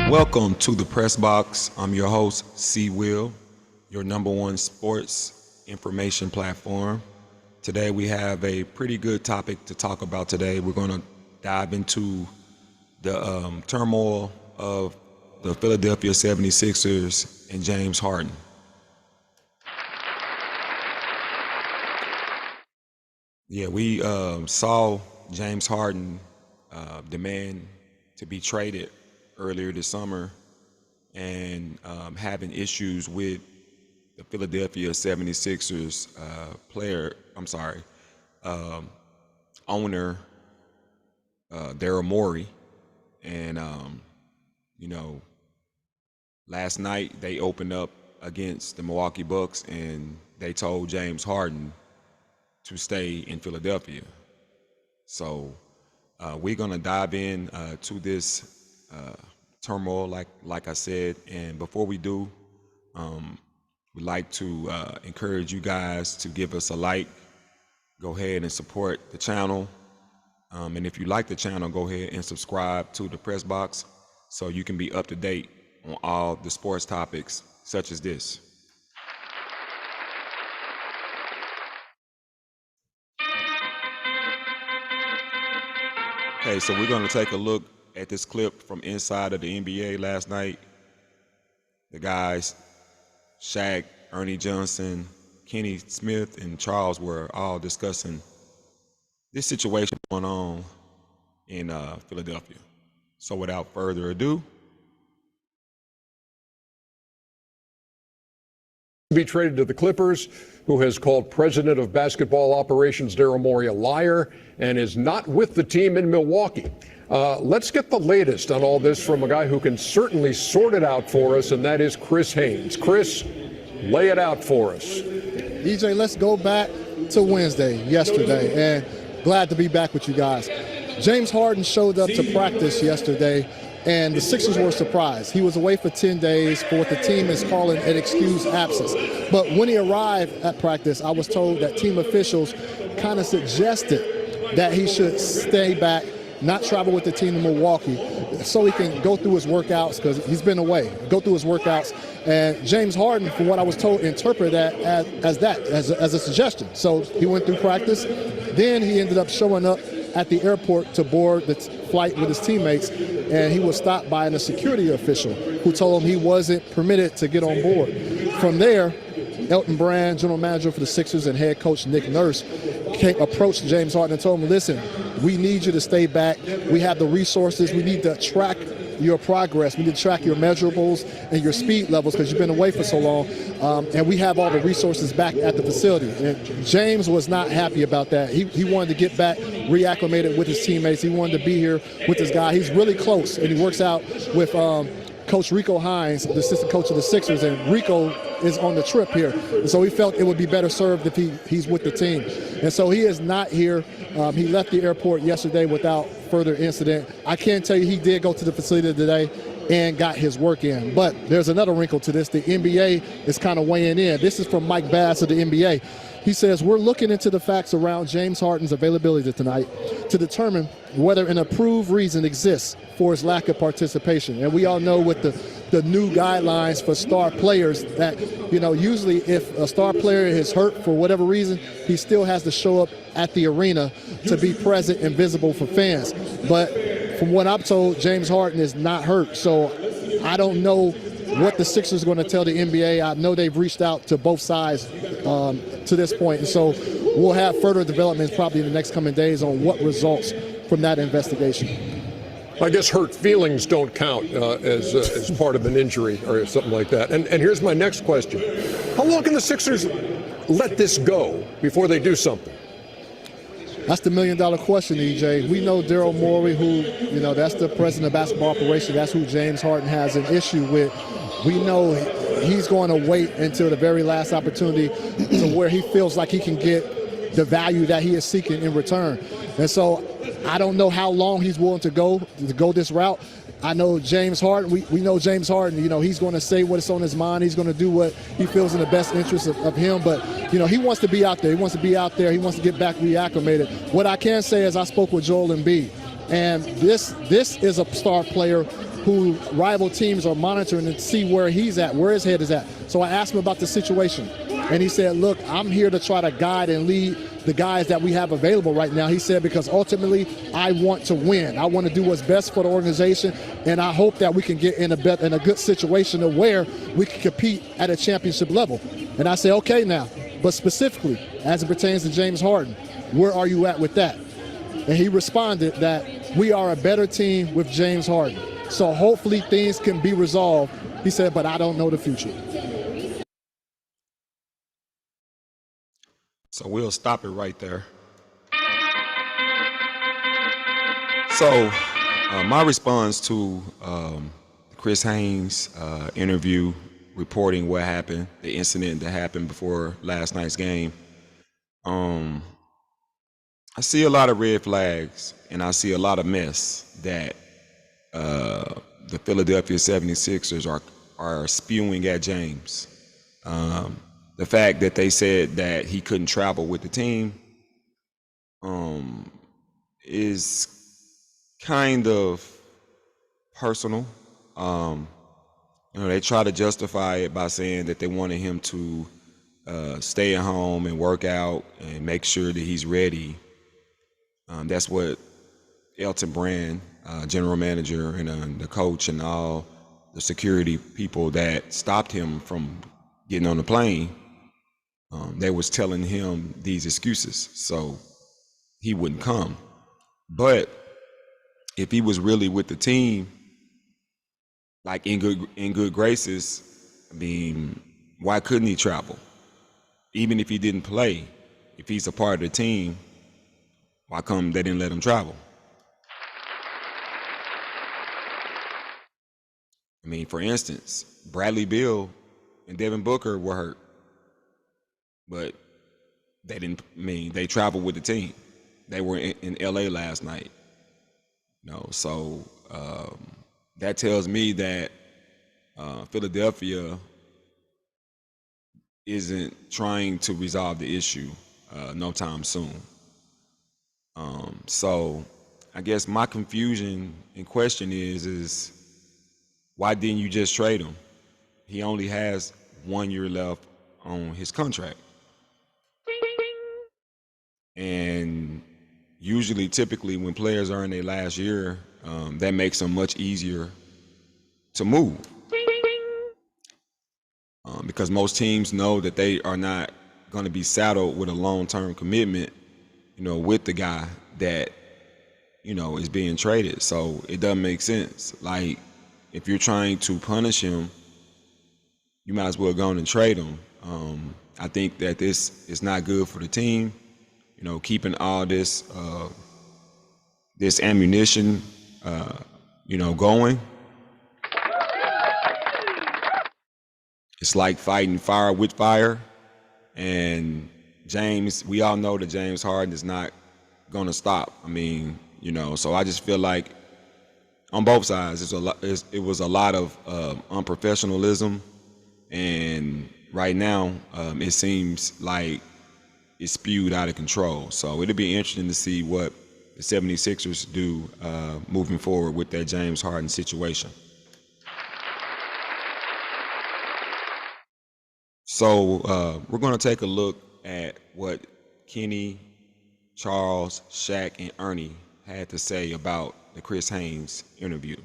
Welcome to the Press Box. I'm your host, Cee Will, your #1 sports information platform. Today we have a pretty good topic to talk about today. We're going to dive into the turmoil of the Philadelphia 76ers and James Harden. Yeah, we saw James Harden demand to be traded earlier this summer and having issues with the Philadelphia 76ers owner, Daryl Morey. And, last night they opened up against the Milwaukee Bucks and they told James Harden to stay in Philadelphia. So we're going to dive in to this turmoil, like I said. And before we do, we'd like to encourage you guys to give us a like. Go ahead and support the channel. And if you like the channel, go ahead and subscribe to the Press Box so you can be up to date on all the sports topics such as this. Okay, so we're going to take a look at this clip from inside of the NBA last night. The guys, Shaq, Ernie Johnson, Kenny Smith, and Charles were all discussing this situation going on in Philadelphia. So without further ado, be traded to the Clippers, who has called President of Basketball Operations Daryl Morey a liar and is not with the team in Milwaukee. Let's get the latest on all this from a guy who can certainly sort it out for us, and that is Chris Haynes. Chris, lay it out for us. EJ, let's go back to yesterday, and glad to be back with you guys. James Harden showed up to practice yesterday, and the Sixers were surprised. He was away for 10 days for what the team is calling an excused absence. But when he arrived at practice, I was told that team officials kind of suggested that he should stay back, not travel with the team to Milwaukee, so he can go through his workouts, because he's been away, go through his workouts. And James Harden, from what I was told, interpreted that as a suggestion. So he went through practice. Then he ended up showing up at the airport to board the flight with his teammates, and he was stopped by a security official who told him he wasn't permitted to get on board. From there, Elton Brand, general manager for the Sixers, and head coach Nick Nurse approached James Harden and told him, listen, we need you to stay back. We have the resources. We need to track your progress. We need to track your measurables and your speed levels because you've been away for so long. And we have all the resources back at the facility. And James was not happy about that. He wanted to get back, reacclimated with his teammates. He wanted to be here with this guy. He's really close, and he works out with Coach Rico Hines, the assistant coach of the Sixers, and Rico is on the trip here. And so he felt it would be better served if he's with the team. And so he is not here. He left the airport yesterday without further incident. I can tell you he did go to the facility today and got his work in. But there's another wrinkle to this. The NBA is kind of weighing in. This is from Mike Bass of the NBA. He says, we're looking into the facts around James Harden's availability tonight to determine whether an approved reason exists for his lack of participation. And we all know with the new guidelines for star players that, usually if a star player is hurt for whatever reason, he still has to show up at the arena to be present and visible for fans. But from what I'm told, James Harden is not hurt. So I don't know what the Sixers are going to tell the NBA. I know they've reached out to both sides to this point. And so we'll have further developments probably in the next coming days on what results from that investigation. I guess hurt feelings don't count as part of an injury or something like that. And here's my next question. How long can the Sixers let this go before they do something? That's the million-dollar question, EJ. We know Daryl Morey, who, that's the president of basketball operations. That's who James Harden has an issue with. We know he's going to wait until the very last opportunity to where he feels like he can get the value that he is seeking in return. And so I don't know how long he's willing to go this route. I know James Harden, we know James Harden, he's going to say what's on his mind. He's going to do what he feels in the best interest of him. But, he wants to be out there. He wants to be out there. He wants to get back reacclimated. What I can say is I spoke with Joel Embiid, and this is a star player who rival teams are monitoring to see where he's at, where his head is at. So I asked him about the situation, and he said, look, I'm here to try to guide and lead the guys that we have available right now. He said, because ultimately I want to win. I want to do what's best for the organization, and I hope that we can get in a good situation of where we can compete at a championship level. And I say, okay now, but specifically as it pertains to James Harden, where are you at with that? And he responded that we are a better team with James Harden. So hopefully things can be resolved. He said, but I don't know the future. So we'll stop it right there. So my response to Chris Haynes' interview reporting what happened, the incident that happened before last night's game, I see a lot of red flags and I see a lot of mess that the Philadelphia 76ers are spewing at James. The fact that they said that he couldn't travel with the team is kind of personal. They try to justify it by saying that they wanted him to stay at home and work out and make sure that he's ready. That's what Elton Brand, general manager, and the coach and all the security people that stopped him from getting on the plane, they was telling him these excuses so he wouldn't come. But if he was really with the team, like in good graces, I mean, why couldn't he travel? Even if he didn't play, if he's a part of the team, why come they didn't let him travel? I mean, for instance, Bradley Beal and Devin Booker were hurt, but they didn't. I mean, they traveled with the team. They were in LA last night. So that tells me that Philadelphia isn't trying to resolve the issue no time soon. So I guess my confusion and question is why didn't you just trade him? He only has 1 year left on his contract. And usually, typically, when players are in their last year, that makes them much easier to move. Because most teams know that they are not going to be saddled with a long-term commitment, with the guy that, is being traded. So it doesn't make sense. Like, if you're trying to punish him, you might as well go on and trade him. I think that this is not good for the team. Keeping all this ammunition, going. It's like fighting fire with fire. And we all know that James Harden is not going to stop. I mean, so I just feel like on both sides, it was a lot of unprofessionalism. And right now, it seems like it's spewed out of control. So it'll be interesting to see what the 76ers do moving forward with that James Harden situation. So we're going to take a look at what Kenny, Charles, Shaq, and Ernie had to say about the Chris Haynes interview.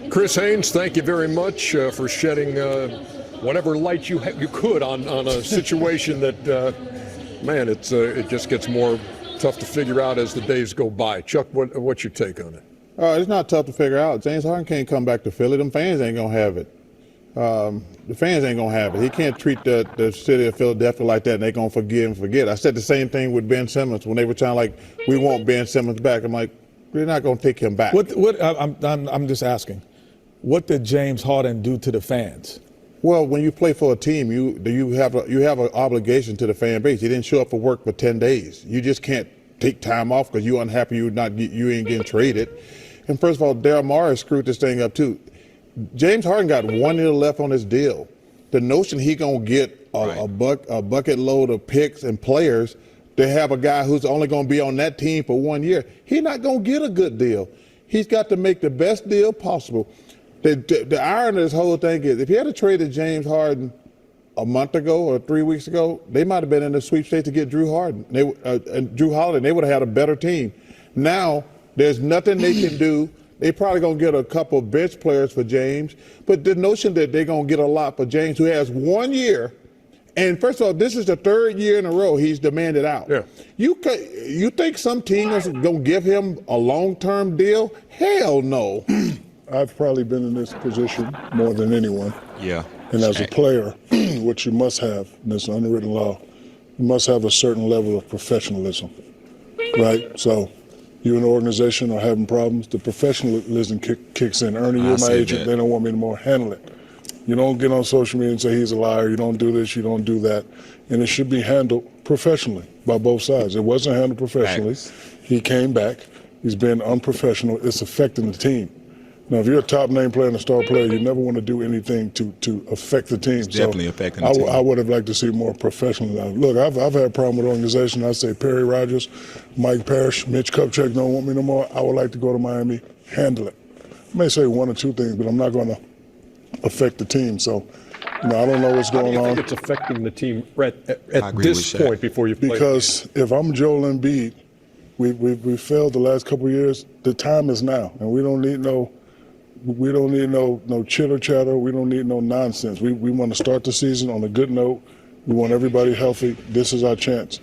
Chris Haynes, thank you very much for shedding whatever light you could on a situation that, man, it just gets more tough to figure out as the days go by. Chuck, what's your take on it? It's not tough to figure out. James Harden can't come back to Philly. Them fans ain't going to have it. The fans ain't going to have it. He can't treat the city of Philadelphia like that and they're going to forgive and forget. I said the same thing with Ben Simmons when they were trying like, we want Ben Simmons back. I'm like, we're not going to take him back. I'm just asking, what did James Harden do to the fans? Well, when you play for a team, you have an obligation to the fan base. He didn't show up for work for 10 days. You just can't take time off because you're unhappy you ain't getting traded. And first of all, Daryl Morey screwed this thing up too. James Harden got 1 year left on his deal. The notion he gonna get a bucket load of picks and players to have a guy who's only gonna be on that team for 1 year, he's not gonna get a good deal. He's got to make the best deal possible. The irony of this whole thing is, if he had traded James Harden a month ago or 3 weeks ago, they might have been in the sweepstakes to get Drew Harden and Drew Holiday. They would have had a better team. Now there's nothing they can do. They probably gonna get a couple bench players for James, but the notion that they're gonna get a lot for James, who has 1 year, and first of all, this is the 3rd year in a row he's demanded out. Yeah. You think some team is gonna give him a long-term deal? Hell no. I've probably been in this position more than anyone. Yeah. And as a player, what you must have, and it's an unwritten law, you must have a certain level of professionalism, right? So you and the organization are having problems, the professionalism kicks in. Ernie, you're my agent, they don't want me to more handle it. You don't get on social media and say he's a liar, you don't do this, you don't do that. And it should be handled professionally by both sides. It wasn't handled professionally. He came back, he's been unprofessional, it's affecting the team. Now, if you're a top name player and a star player, you never want to do anything to affect the team. It's definitely affecting the team. I would have liked to see more professionalism. Look, I've had a problem with the organization. I say Perry Rogers, Mike Parrish, Mitch Kupchak don't want me no more. I would like to go to Miami, handle it. I may say 1 or 2 things, but I'm not going to affect the team. So, I don't know what's going on. I think it's affecting the team at this point before you play. Because if I'm Joel Embiid, we failed the last couple of years. The time is now, and we don't need no chitter chatter. We don't need no nonsense. We want to start the season on a good note. We want everybody healthy. This is our chance.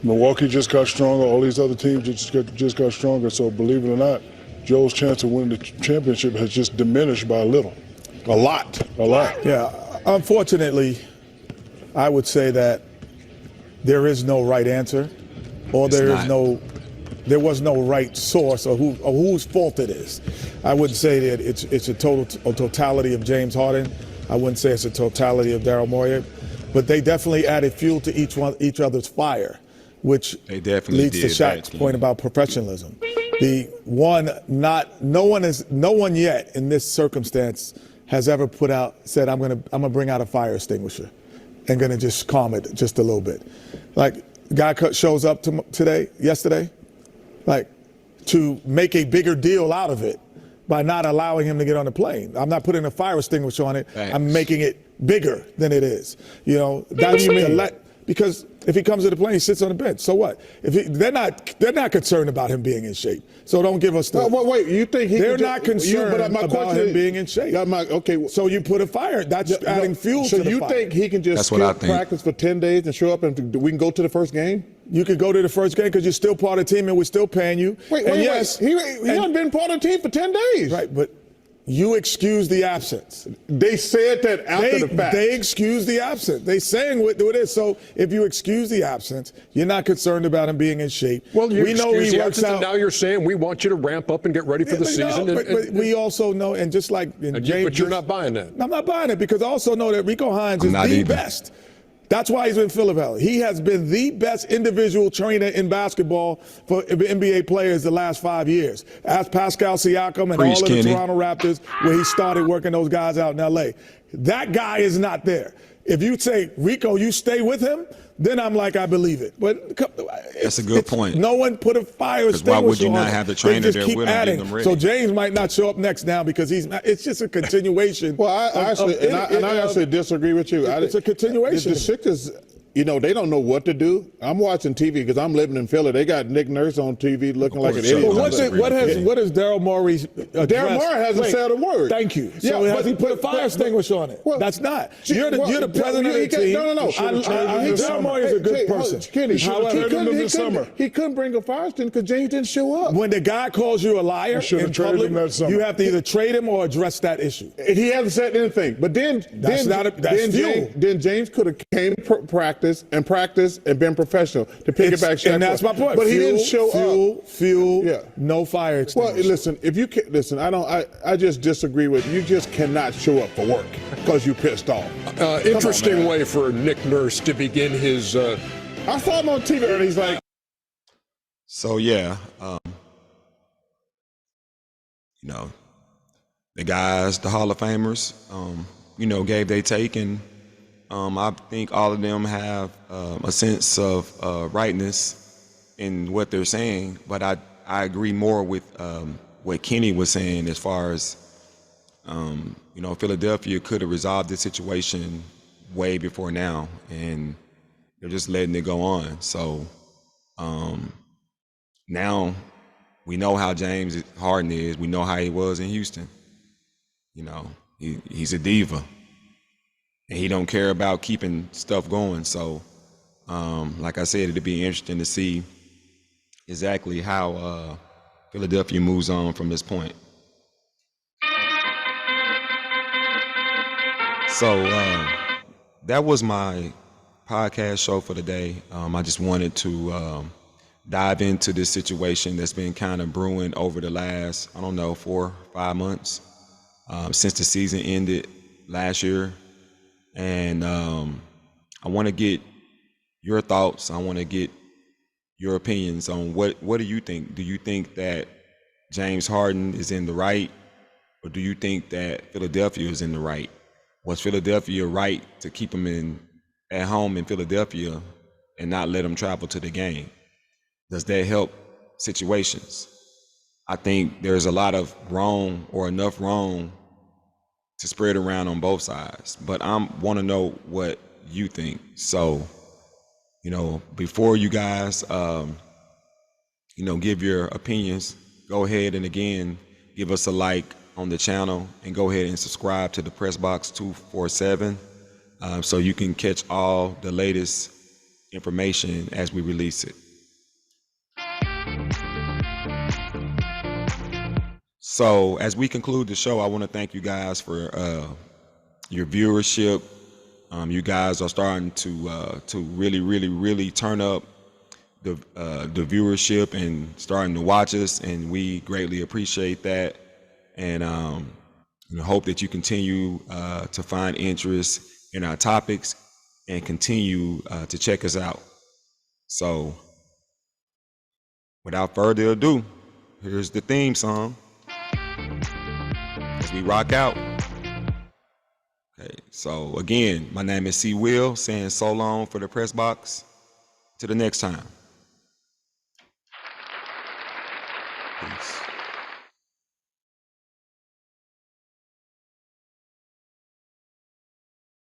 Milwaukee just got stronger. All these other teams just got stronger. So believe it or not, Joel's chance of winning the championship has just diminished by a little. A lot. Yeah. Unfortunately, I would say that there is no right answer, or there was no right source or whose fault it is. I wouldn't say that it's a totality of James Harden. I wouldn't say it's a totality of Daryl Morey, but they definitely added fuel to each other's fire, which leads to Shaq's point about professionalism. No one yet in this circumstance has ever said I'm gonna bring out a fire extinguisher and gonna just calm it just a little bit. Like guy shows up yesterday, like to make a bigger deal out of it by not allowing him to get on the plane. I'm not putting a fire extinguisher on it. Thanks. I'm making it bigger than it is. That's because if he comes to the plane, he sits on the bench. So what? They're not concerned about him being in shape. So don't give us the. Wait, you think they're not concerned about him being in shape? Okay. So you put a fire. That's adding fuel to the fire. So you think he can just skip practice for 10 days and show up and we can go to the first game? You could go to the first game because you're still part of the team and we're still paying you. Wait. He hasn't been part of the team for 10 days. Right, but you excuse the absence. They said that after the fact. They excuse the absence. They saying what it is. So if you excuse the absence, you're not concerned about him being in shape. Well, we know he works out. And now you're saying we want you to ramp up and get ready for the season. But we also know, and just like James, but you're not buying that. I'm not buying it because I also know that Rico Hines is the best. That's why he's been Philadelphia. He has been the best individual trainer in basketball for NBA players the last 5 years. Ask Pascal Siakam and all of the Toronto Raptors where he started working those guys out in L.A. That guy is not there. If you say, Rico, you stay with him, then I'm like, I believe it. But that's a good point. No one put a fire extinguisher on. Why would you not have the trainer there with him? So James might not show up next now because it's just a continuation. Well, I actually disagree with you. It's a continuation. The Sixers, they don't know what to do. I'm watching TV because I'm living in Philly. They got Nick Nurse on TV looking like an idiot. What has Daryl Morey addressed? Daryl Morey hasn't said a word. Thank you. So has he put a fire extinguisher on it? Well, that's not. You're the president of the team. No. Daryl Morey is a good person. He couldn't bring a fire extinguisher because James didn't show up. When the guy calls you a liar in public, you have to either trade him or address that issue. He hasn't said anything. But then James could have came practice and been professional to pick it back. And that's my point. But he didn't show up. No fire extinguisher. Well, listen, if you can, listen, I just disagree with you. You just cannot show up for work because you pissed off. Interesting way for Nick Nurse to begin his. I saw him on TV and he's like. So yeah, the guys, the Hall of Famers, gave their take, and I think all of them have a sense of rightness in what they're saying. But I agree more with what Kenny was saying as far as Philadelphia could have resolved this situation way before now, and they're just letting it go on. So now we know how James Harden is. We know how he was in Houston. He's a diva, and he don't care about keeping stuff going. So, like I said, it'd be interesting to see exactly how Philadelphia moves on from this point. So that was my podcast show for the day. I just wanted to dive into this situation that's been kind of brewing over the last, 4 or 5 months since the season ended last year. And I want to get your thoughts. I want to get your opinions on what do you think? Do you think that James Harden is in the right, or do you think that Philadelphia is in the right? Was Philadelphia right to keep him at home in Philadelphia and not let him travel to the game? Does that help situations? I think there's a lot of wrong, or enough wrong, to spread around on both sides. But I want to know what you think. So, before you guys, give your opinions, go ahead and again, give us a like on the channel, and go ahead and subscribe to the Press Box 247 so you can catch all the latest information as we release it. So as we conclude the show, I want to thank you guys for your viewership. You guys are starting to really, really, really turn up the viewership and starting to watch us, and we greatly appreciate that. And hope that you continue to find interest in our topics and continue to check us out. So without further ado, here's the theme song as we rock out. Okay, so again, my name is Cee Will, saying so long for the Press Box. Till the next time. Peace.